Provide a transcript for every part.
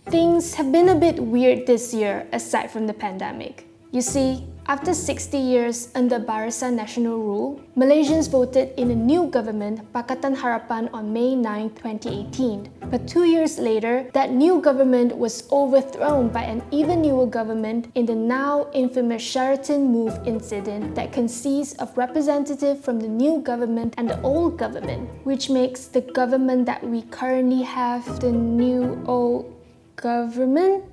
Things have been a bit weird this year aside from the pandemic. You see, after 60 years under Barisan Nasional rule, Malaysians voted in a new government, Pakatan Harapan, on May 9, 2018. But 2 years later, that new government was overthrown by an even newer government in the now infamous Sheraton Move incident that consists of representatives from the new government and the old government, which makes the government that we currently have the new old government?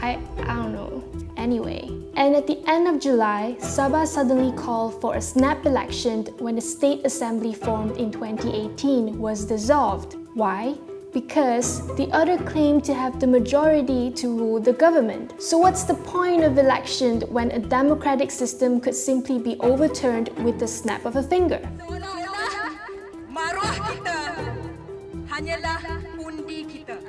I don't know. Anyway, and at the end of July, Sabah suddenly called for a snap election when the State Assembly formed in 2018 was dissolved. Why? Because the other claimed to have the majority to rule the government. So what's the point of election when a democratic system could simply be overturned with the snap of a finger? Maruah kita hanyalah undi kita.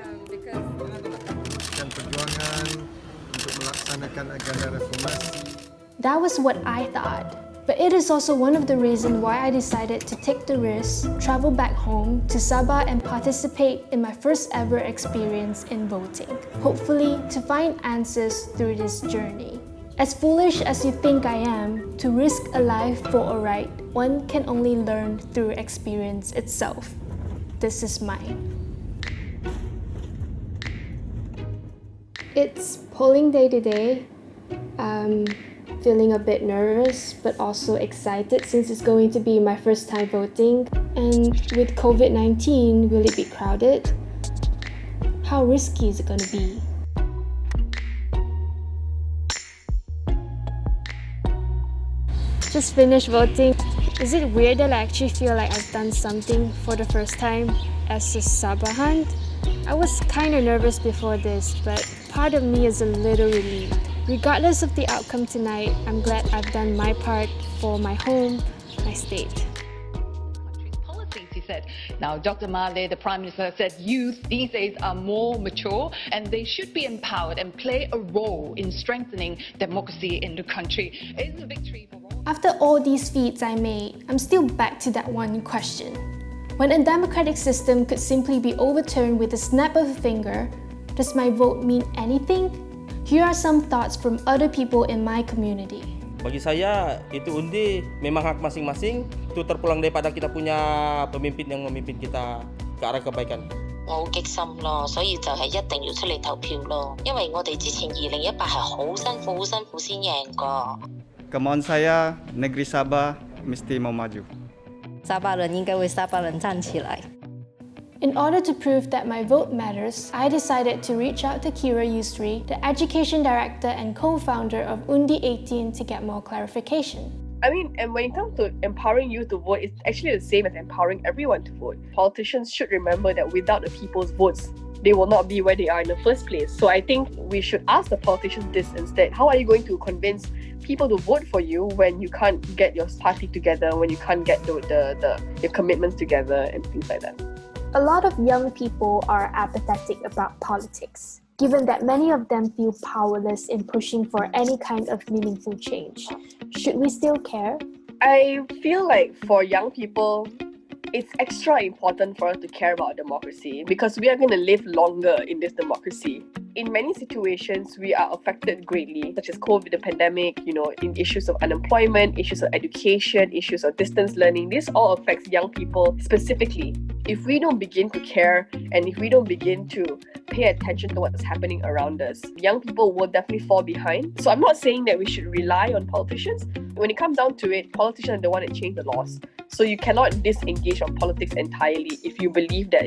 Perjuangan untuk melaksanakan agenda reformasi. That was what I thought. But it is also one of the reasons why I decided to take the risk, travel back home to Sabah and participate in my first ever experience in voting, hopefully to find answers through this journey. As foolish as you think I am, to risk a life for a right, one can only learn through experience itself. This is mine. It's polling day today. Feeling a bit nervous but also excited since it's going to be my first time voting. And with COVID-19, will it be crowded? How risky is it going to be? Just finished voting. Is it weird that I actually feel like I've done something for the first time as a Sabahan? I was kind of nervous before this, but part of me is a little relieved. Regardless of the outcome tonight, I'm glad I've done my part for my home, my state. Policies, he said. Now, Dr. Mahathir, the Prime Minister, said youth these days are more mature and they should be empowered and play a role in strengthening democracy in the country. It is a victory for all. After all these feats I made, I'm still back to that one question. When a democratic system could simply be overturned with a snap of a finger, does my vote mean anything? Here are some thoughts from other people in my community. Bagi saya, itu undi memang hak masing-masing. Itu terpulang daripada kita punya pemimpin yang memimpin kita ke arah kebaikan. 我好激心咯，所以就係一定要出嚟投票咯。因為我哋之前2018係好辛苦先贏過。Kemauan saya, negeri Sabah mesti mau maju. 沙巴人應該會沙巴人站起來。 In order to prove that my vote matters, I decided to reach out to Kira Yusri, the education director and co-founder of Undi 18, to get more clarification. I mean, and when it comes to empowering you to vote, it's actually the same as empowering everyone to vote. Politicians should remember that without the people's votes, they will not be where they are in the first place. So I think we should ask the politicians this instead. How are you going to convince people to vote for you when you can't get your party together, when you can't get your commitments together and things like that? A lot of young people are apathetic about politics, given that many of them feel powerless in pushing for any kind of meaningful change. Should we still care? I feel like for young people, it's extra important for us to care about democracy because we are going to live longer in this democracy. In many situations, we are affected greatly, such as COVID, the pandemic, in issues of unemployment, issues of education, issues of distance learning. This all affects young people specifically. If we don't begin to care and if we don't begin to pay attention to what's happening around us, young people will definitely fall behind. So I'm not saying that we should rely on politicians. When it comes down to it, politicians are the one that change the laws. So you cannot disengage from politics entirely if you believe that,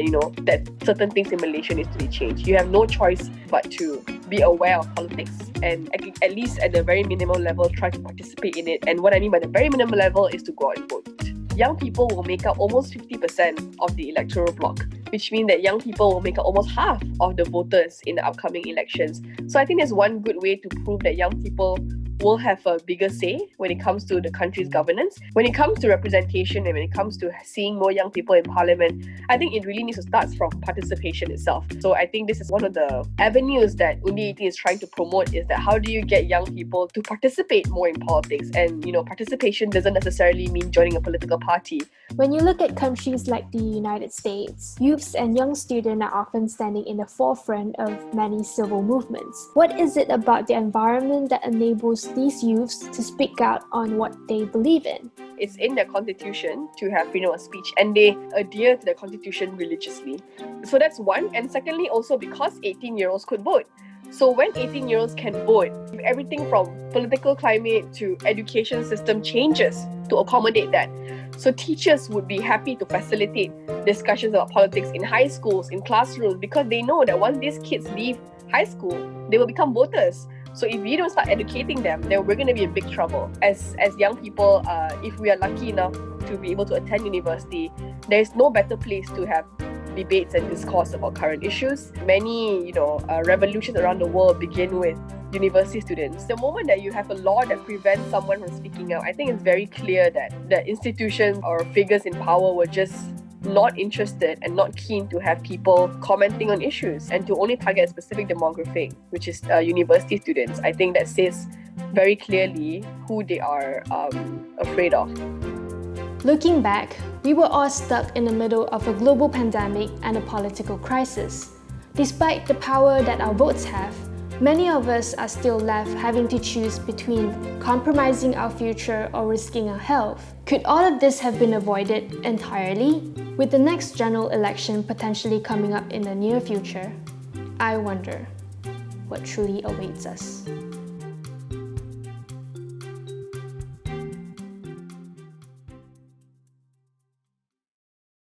that certain things in Malaysia needs to be changed. You have no choice but to be aware of politics and at least at the very minimal level, try to participate in it. And what I mean by the very minimal level is to go out and vote. Young people will make up almost 50% of the electoral bloc, which means that young people will make up almost half of the voters in the upcoming elections. So I think there's one good way to prove that young people will have a bigger say when it comes to the country's governance. When it comes to representation and when it comes to seeing more young people in parliament, I think it really needs to start from participation itself. So I think this is one of the avenues that Undi 18 is trying to promote, is that how do you get young people to participate more in politics? And, participation doesn't necessarily mean joining a political party. When you look at countries like the United States, youths and young students are often standing in the forefront of many civil movements. What is it about the environment that enables these youths to speak out on what they believe in? It's in their constitution to have freedom of speech, and they adhere to the constitution religiously. So that's one. And secondly, also because 18-year-olds could vote. So when 18-year-olds can vote, everything from political climate to education system changes to accommodate that. So teachers would be happy to facilitate discussions about politics in high schools, in classrooms, because they know that once these kids leave high school, they will become voters. So if we don't start educating them, then we're going to be in big trouble. As young people, if we are lucky enough to be able to attend university, there is no better place to have debates and discourse about current issues. Many, revolutions around the world begin with university students. The moment that you have a law that prevents someone from speaking out, I think it's very clear that the institutions or figures in power were just not interested and not keen to have people commenting on issues and to only target a specific demographic, which is university students. I think that says very clearly who they are afraid of. Looking back, we were all stuck in the middle of a global pandemic and a political crisis. Despite the power that our votes have, many of us are still left having to choose between compromising our future or risking our health. Could all of this have been avoided entirely? With the next general election potentially coming up in the near future, I wonder what truly awaits us.